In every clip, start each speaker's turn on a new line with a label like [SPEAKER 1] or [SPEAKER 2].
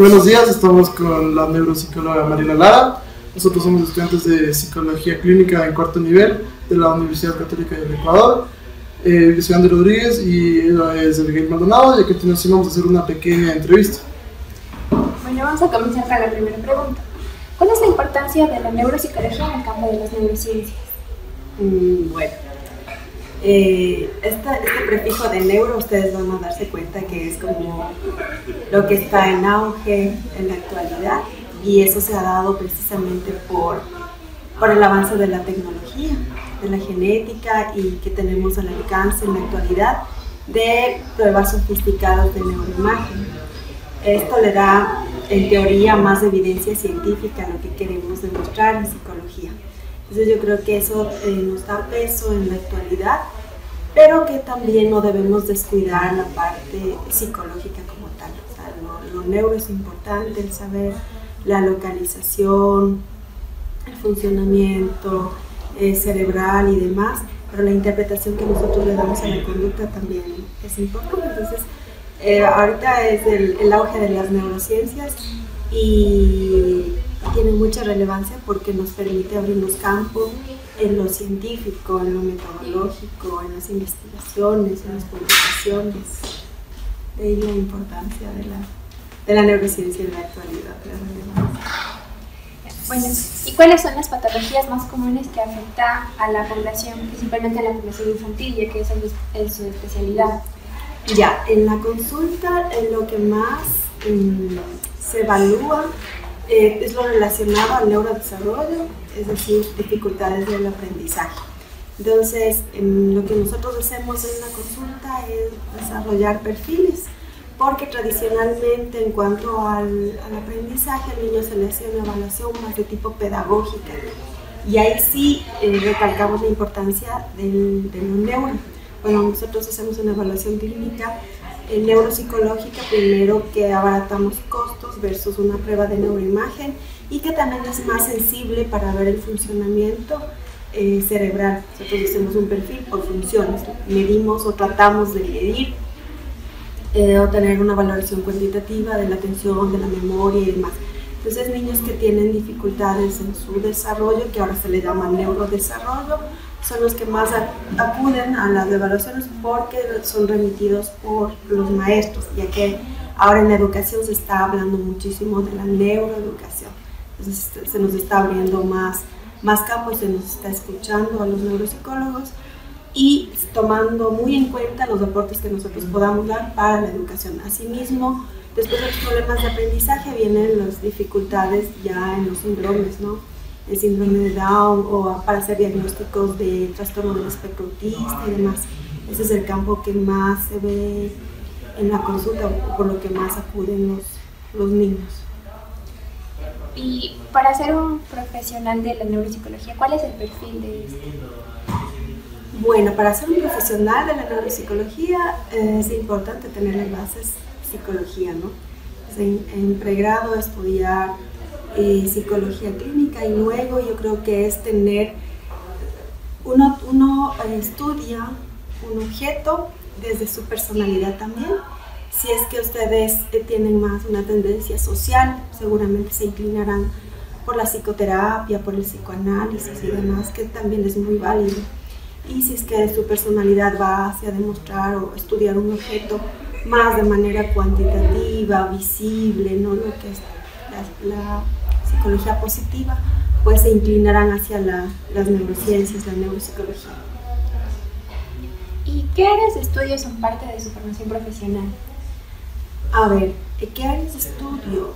[SPEAKER 1] Buenos días, estamos con la neuropsicóloga Mariela Lara. Nosotros somos estudiantes de Psicología Clínica en cuarto nivel de la Universidad Católica del Ecuador. Yo soy André Rodríguez y ella es Abigail Maldonado, y a continuación vamos a hacer una pequeña entrevista.
[SPEAKER 2] Bueno, vamos a comenzar con la primera pregunta. ¿Cuál es la importancia de la neuropsicología en el campo de las neurociencias?
[SPEAKER 3] Este prefijo de neuro, ustedes van a darse cuenta que es como lo que está en auge en la actualidad, y eso se ha dado precisamente por el avance de la tecnología, de la genética, y que tenemos al alcance en la actualidad de pruebas sofisticadas de neuroimagen. Esto le da, en teoría, más evidencia científica a lo que queremos demostrar en psicología. Entonces yo creo que eso nos da peso en la actualidad, pero que también no debemos descuidar la parte psicológica como tal. O sea, lo neuro es importante, el saber la localización, el funcionamiento cerebral y demás, pero la interpretación que nosotros le damos a la conducta también es importante. Entonces, ahorita es el auge de las neurociencias y tiene mucha relevancia porque nos permite abrirnos campo en lo científico, en lo metodológico, en las investigaciones, en las publicaciones. De ahí la importancia de la neurociencia en la actualidad, la relevancia.
[SPEAKER 2] Bueno, ¿y cuáles son las patologías más comunes que afectan a la población, principalmente a la población infantil, ya que esa es su especialidad?
[SPEAKER 3] Ya, en la consulta lo que más se evalúa es lo relacionado al neurodesarrollo, es decir, dificultades del aprendizaje. Entonces, lo que nosotros hacemos en la consulta es desarrollar perfiles, porque tradicionalmente en cuanto al aprendizaje al niño se le hace una evaluación más de tipo pedagógica, y ahí sí recalcamos la importancia de lo neuro. Bueno, nosotros hacemos una evaluación clínica neuropsicológica, primero que abaratamos costos versus una prueba de neuroimagen, y que también es más sensible para ver el funcionamiento cerebral. Nosotros hacemos un perfil por funciones, medimos o tratamos de medir o tener una valoración cuantitativa de la atención, de la memoria y demás. Entonces, niños que tienen dificultades en su desarrollo, que ahora se le llama neurodesarrollo, son los que más acuden a las evaluaciones porque son remitidos por los maestros, ya que ahora en la educación se está hablando muchísimo de la neuroeducación. Entonces se nos está abriendo más campo, se nos está escuchando a los neuropsicólogos y tomando muy en cuenta los aportes que nosotros podamos dar para la educación. Asimismo, después de los problemas de aprendizaje vienen las dificultades ya en los síndromes, ¿no? El síndrome de Down, o para hacer diagnósticos de trastorno del espectro autista y demás. Ese es el campo que más se ve en la consulta, por lo que más acuden los niños.
[SPEAKER 2] Y para ser un profesional de la neuropsicología, ¿cuál es el perfil de este?
[SPEAKER 3] Bueno, para ser un profesional de la neuropsicología es importante tener las bases de psicología, ¿no? En pregrado estudiar psicología clínica, y luego yo creo que es tener, uno estudia un objeto desde su personalidad también. Si es que ustedes tienen más una tendencia social, seguramente se inclinarán por la psicoterapia, por el psicoanálisis y demás, que también es muy válido. Y si es que su personalidad va hacia demostrar o estudiar un objeto más de manera cuantitativa, visible, no lo que es la psicología positiva, pues se inclinarán hacia las neurociencias, la neuropsicología.
[SPEAKER 2] ¿Y qué áreas de estudio son parte de su formación profesional?
[SPEAKER 3] A ver, ¿qué áreas de estudio?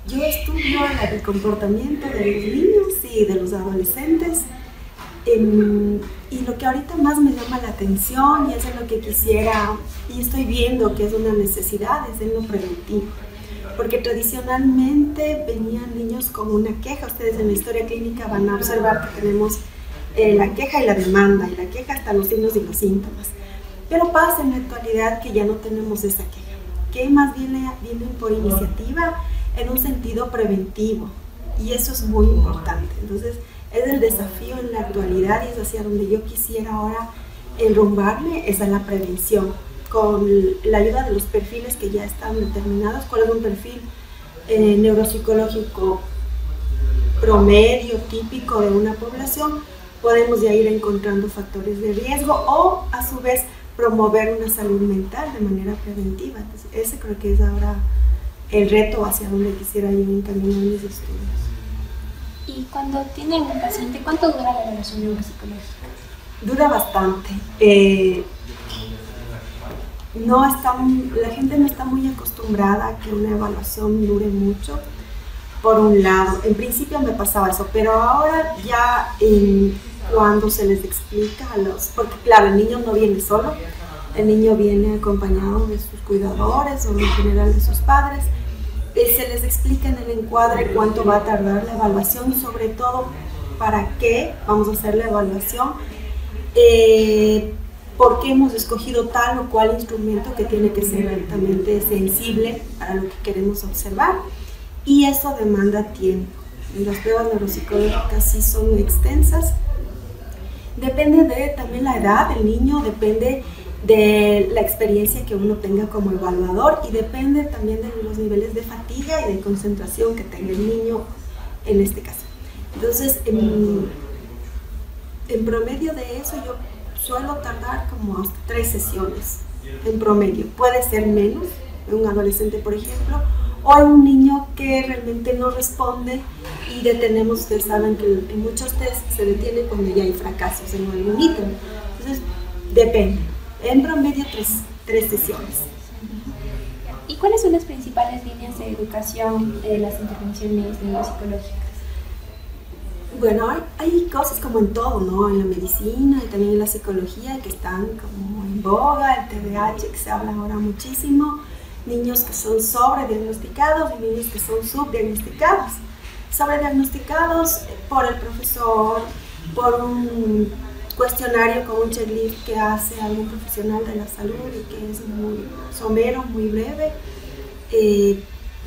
[SPEAKER 3] Yo estudio el comportamiento de los niños y de los adolescentes, y lo que ahorita más me llama la atención, y es en lo que quisiera, y estoy viendo que es una necesidad, es en lo preventivo. Porque tradicionalmente venían niños con una queja. Ustedes en la historia clínica van a observar que tenemos la queja y la demanda, y la queja hasta los signos y los síntomas. Pero pasa en la actualidad que ya no tenemos esa queja, que más vienen por iniciativa en un sentido preventivo, y eso es muy importante. Entonces es el desafío en la actualidad, y es hacia donde yo quisiera ahora enrumbarme, es a la prevención. con la ayuda de los perfiles que ya están determinados, cuál es un perfil neuropsicológico promedio, típico de una población, podemos ya ir encontrando factores de riesgo o a su vez promover una salud mental de manera preventiva. Entonces, ese creo que es ahora el reto hacia donde quisiera yo encaminar mis estudios.
[SPEAKER 2] Y cuando tienen un paciente, ¿cuánto dura la evaluación neuropsicológica?
[SPEAKER 3] Dura bastante. La gente no está muy acostumbrada a que una evaluación dure mucho, por un lado. En principio me pasaba eso, pero ahora ya cuando se les explica porque claro, el niño no viene solo, el niño viene acompañado de sus cuidadores o en general de sus padres, se les explica en el encuadre cuánto va a tardar la evaluación y sobre todo para qué vamos a hacer la evaluación, por qué hemos escogido tal o cual instrumento que tiene que ser altamente sensible para lo que queremos observar, y eso demanda tiempo. Las pruebas neuropsicológicas sí son extensas, depende de también la edad del niño, depende de la experiencia que uno tenga como evaluador y depende también de los niveles de fatiga y de concentración que tenga el niño en este caso. Entonces, en promedio de eso yo suelo tardar como hasta 3 sesiones en promedio. Puede ser menos, en un adolescente por ejemplo, o en un niño que realmente no responde y detenemos. Ustedes saben que en muchos test se detiene cuando ya hay fracasos en algún ítem. Entonces, depende. En promedio 3 sesiones.
[SPEAKER 2] ¿Y cuáles son las principales líneas de educación de las intervenciones neuropsicológicas?
[SPEAKER 3] Bueno, hay cosas como en todo, ¿no? En la medicina y también en la psicología que están como en boga, el TDAH que se habla ahora muchísimo, niños que son sobrediagnosticados y niños que son subdiagnosticados. Sobrediagnosticados por el profesor, por un cuestionario con un checklist que hace algún profesional de la salud y que es muy somero, muy breve.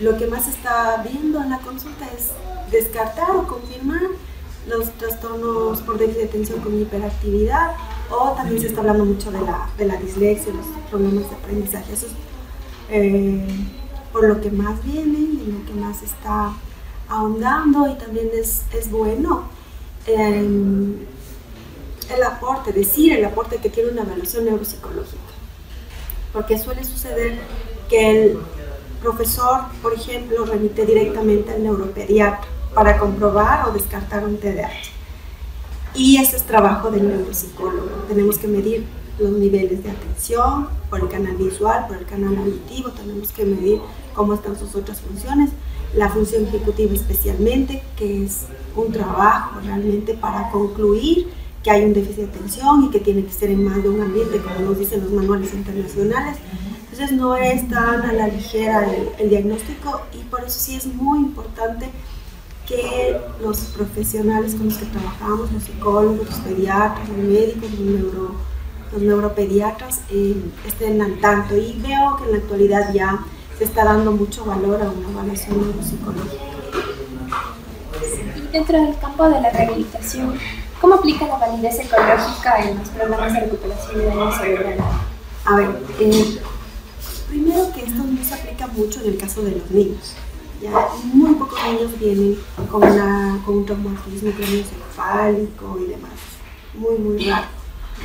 [SPEAKER 3] Lo que más se está viendo en la consulta es descartar o confirmar los trastornos por déficit de atención con hiperactividad, o también se está hablando mucho de la dislexia, los problemas de aprendizaje. Eso es por lo que más viene y lo que más está ahondando, y también es bueno el aporte que tiene una evaluación neuropsicológica, porque suele suceder que el profesor, por ejemplo, remite directamente al neuropediatra para comprobar o descartar un TDAH, y ese es trabajo del neuropsicólogo. Tenemos que medir los niveles de atención por el canal visual, por el canal auditivo, tenemos que medir cómo están sus otras funciones, la función ejecutiva especialmente, que es un trabajo realmente para concluir que hay un déficit de atención y que tiene que ser en más de un ambiente, como nos dicen los manuales internacionales. Entonces no es tan a la ligera el diagnóstico, y por eso sí es muy importante que los profesionales con los que trabajamos, los psicólogos, los pediatras, los médicos, los neuropediatras, estén al tanto. Y veo que en la actualidad ya se está dando mucho valor a una evaluación neuropsicológica.
[SPEAKER 2] Y dentro del campo de la rehabilitación, ¿cómo aplica la validez ecológica en los programas de recuperación de daño cerebral?
[SPEAKER 3] A ver, primero que esto no se aplica mucho en el caso de los niños. Ya muy pocos niños vienen con un traumatismo craneoencefálico y demás. Muy, muy raro.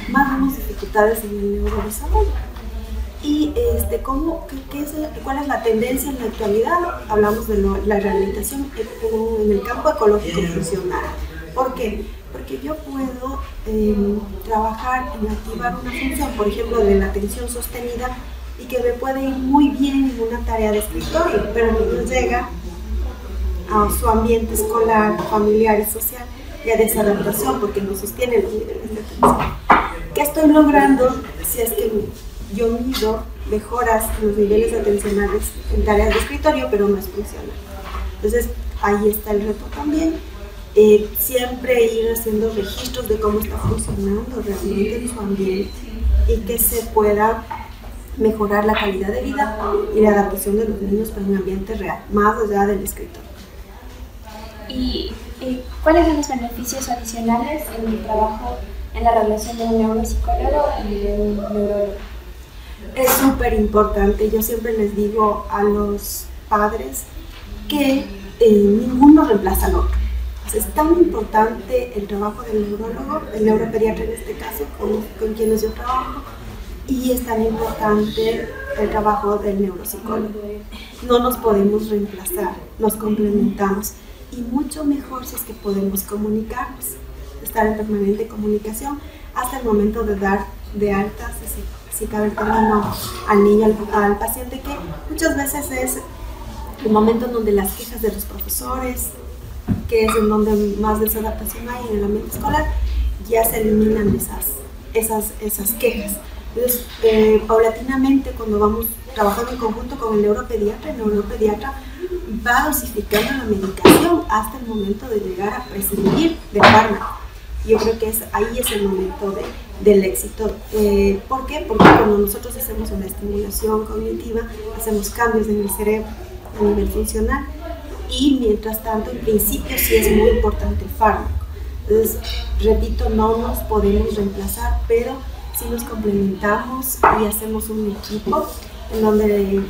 [SPEAKER 3] Más vemos dificultades en el neurodesarrollo. Y ¿cuál es la tendencia en la actualidad? Hablamos de la rehabilitación en el campo ecológico funcional. ¿Por qué? Porque yo puedo trabajar en activar una función, por ejemplo, de la atención sostenida, y que me puede ir muy bien en una tarea de escritorio, pero el niño llega a su ambiente escolar, familiar y social y a desadaptación porque no sostiene los niveles de atención. ¿Qué estoy logrando si es que yo mido mejoras en los niveles atencionales en tareas de escritorio, pero no es funcional? Entonces, ahí está el reto también. Siempre ir haciendo registros de cómo está funcionando realmente en su ambiente y que se pueda mejorar la calidad de vida y la adaptación de los niños para un ambiente real, más allá del escritorio.
[SPEAKER 2] ¿Y cuáles son los beneficios adicionales en el trabajo, en la relación de un neuropsicólogo y de un neurólogo?
[SPEAKER 3] súper importante. Yo siempre les digo a los padres que ninguno reemplaza al otro. Es tan importante el trabajo del neurólogo, el neuropediatra en este caso, con quienes yo trabajo, y es tan importante el trabajo del neuropsicólogo. No nos podemos reemplazar, nos complementamos, y mucho mejor si es que podemos comunicarnos, estar en permanente comunicación hasta el momento de dar de alta, si cabe el término, al niño, al paciente, que muchas veces es el momento en donde las quejas de los profesores, que es en donde más desadaptación hay en el ambiente escolar, ya se eliminan esas quejas. Entonces, paulatinamente, cuando vamos trabajando en conjunto con el neuropediatra va dosificando la medicación hasta el momento de llegar a prescindir del fármaco. Yo creo que ahí es el momento del éxito. ¿Por qué? Porque cuando nosotros hacemos una estimulación cognitiva, hacemos cambios en el cerebro a nivel funcional, y mientras tanto, en principio, sí es muy importante el fármaco. Entonces, repito, no nos podemos reemplazar, pero sí nos complementamos y hacemos un equipo en donde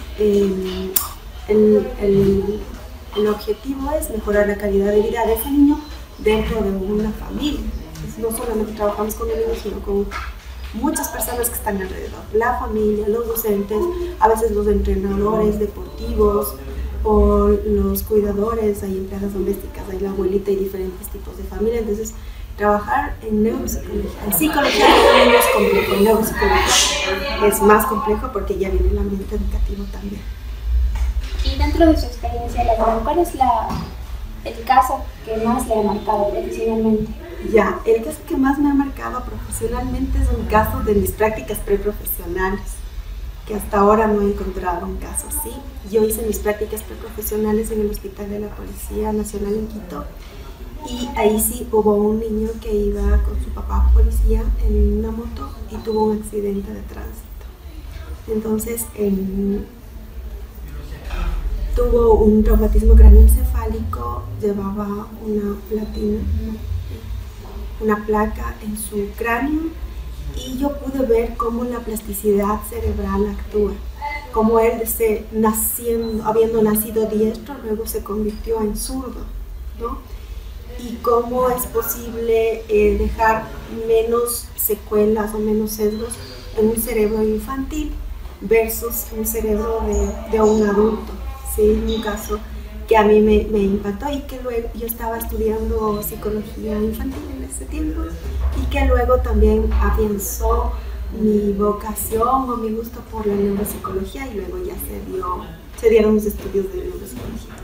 [SPEAKER 3] el objetivo es mejorar la calidad de vida de ese niño dentro de una familia. Entonces, no solamente trabajamos con el niño, sino con muchas personas que están alrededor, la familia, los docentes, a veces los entrenadores deportivos, o los cuidadores, hay empleadas domésticas, hay la abuelita y diferentes tipos de familia. Entonces, trabajar en neuropsicología, en psicología de niños es complejo, en neuropsicología es más complejo porque ya viene el ambiente educativo también.
[SPEAKER 2] Y dentro de su experiencia laboral, ¿cuál es el caso que más le ha marcado profesionalmente?
[SPEAKER 3] Ya, el caso que más me ha marcado profesionalmente es un caso de mis prácticas preprofesionales, que hasta ahora no he encontrado un caso así. Yo hice mis prácticas preprofesionales en el Hospital de la Policía Nacional en Quito, y ahí sí hubo un niño que iba con su papá policía en una moto y tuvo un accidente de tránsito. Entonces tuvo un traumatismo craneoencefálico, llevaba una placa en su cráneo, y yo pude ver cómo la plasticidad cerebral actúa, cómo él habiendo nacido diestro, luego se convirtió en zurdo, ¿no? Y cómo es posible dejar menos secuelas o menos sesgos en un cerebro infantil versus un cerebro de un adulto. Sí, un caso que a mí me impactó, y que luego yo estaba estudiando psicología infantil en ese tiempo, y que luego también afianzó mi vocación o mi gusto por la neuropsicología, y luego ya se dieron los estudios de neuropsicología.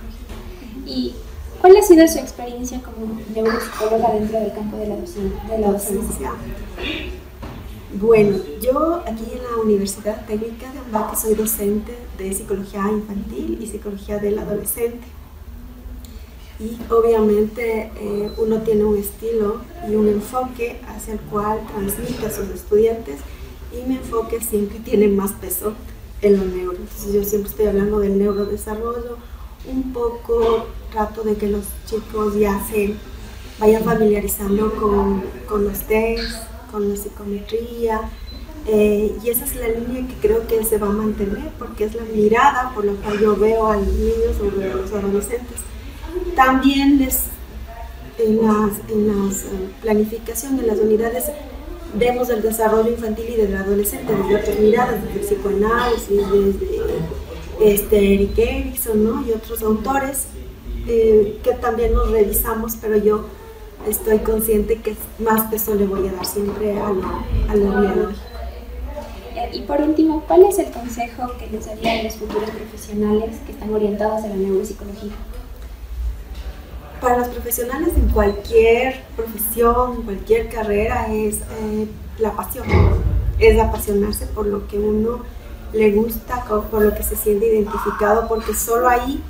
[SPEAKER 2] ¿Y cuál ha sido su experiencia como neuropsicóloga dentro del campo de la docencia?
[SPEAKER 3] Bueno, yo aquí en la Universidad Técnica de Ambato soy docente de psicología infantil y psicología del adolescente. Y obviamente uno tiene un estilo y un enfoque hacia el cual transmite a sus estudiantes, y mi enfoque siempre tiene más peso en lo neuro. Entonces yo siempre estoy hablando del neurodesarrollo, un poco trato de que los chicos ya se vayan familiarizando con los tests, con la psicometría, y esa es la línea que creo que se va a mantener, porque es la mirada por la cual yo veo a los niños o a los adolescentes. También en las planificaciones, en las unidades, vemos el desarrollo infantil y del adolescente desde otras miradas, desde el psicoanálisis, desde Erik Erikson, ¿no? Y otros autores que también nos revisamos, pero yo estoy consciente que más peso le voy a dar siempre a lo biológico.
[SPEAKER 2] Y por último, ¿cuál es el consejo que les daría a los futuros profesionales que están orientados a la neuropsicología?
[SPEAKER 3] Para los profesionales en cualquier profesión, cualquier carrera, es la pasión. Es apasionarse por lo que uno le gusta, por lo que se siente identificado, porque solo ahí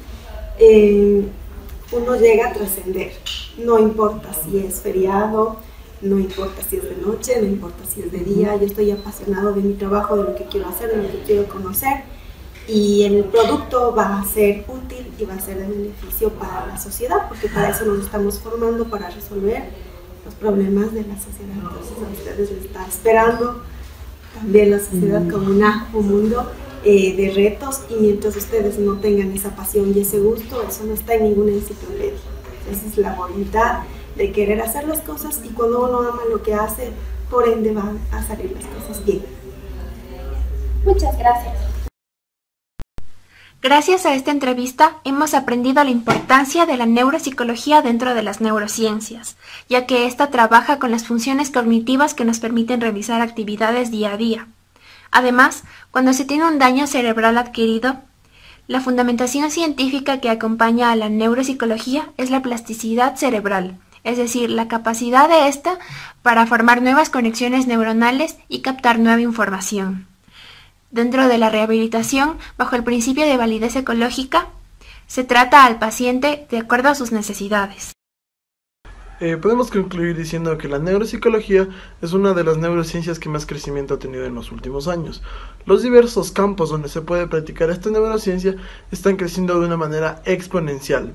[SPEAKER 3] uno llega a trascender. No importa si es feriado, no importa si es de noche, no importa si es de día. Yo estoy apasionado de mi trabajo, de lo que quiero hacer, de lo que quiero conocer, y el producto va a ser útil y va a ser de beneficio para la sociedad, porque para eso nos estamos formando, para resolver los problemas de la sociedad. Entonces a ustedes les está esperando también la sociedad como un mundo de retos, y mientras ustedes no tengan esa pasión y ese gusto, eso no está en ninguna enciclopedia. Esa es la voluntad de querer hacer las cosas, y cuando uno ama lo que hace, por ende van a salir las cosas bien.
[SPEAKER 2] Muchas gracias. Gracias a esta entrevista hemos aprendido la importancia de la neuropsicología dentro de las neurociencias, ya que ésta trabaja con las funciones cognitivas que nos permiten realizar actividades día a día. Además, cuando se tiene un daño cerebral adquirido, la fundamentación científica que acompaña a la neuropsicología es la plasticidad cerebral, es decir, la capacidad de ésta para formar nuevas conexiones neuronales y captar nueva información. Dentro de la rehabilitación, bajo el principio de validez ecológica, se trata al paciente de acuerdo a sus necesidades.
[SPEAKER 1] Podemos concluir diciendo que la neuropsicología es una de las neurociencias que más crecimiento ha tenido en los últimos años. Los diversos campos donde se puede practicar esta neurociencia están creciendo de una manera exponencial.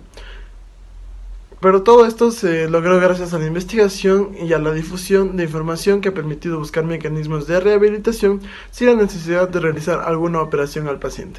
[SPEAKER 1] Pero todo esto se logró gracias a la investigación y a la difusión de información que ha permitido buscar mecanismos de rehabilitación sin la necesidad de realizar alguna operación al paciente.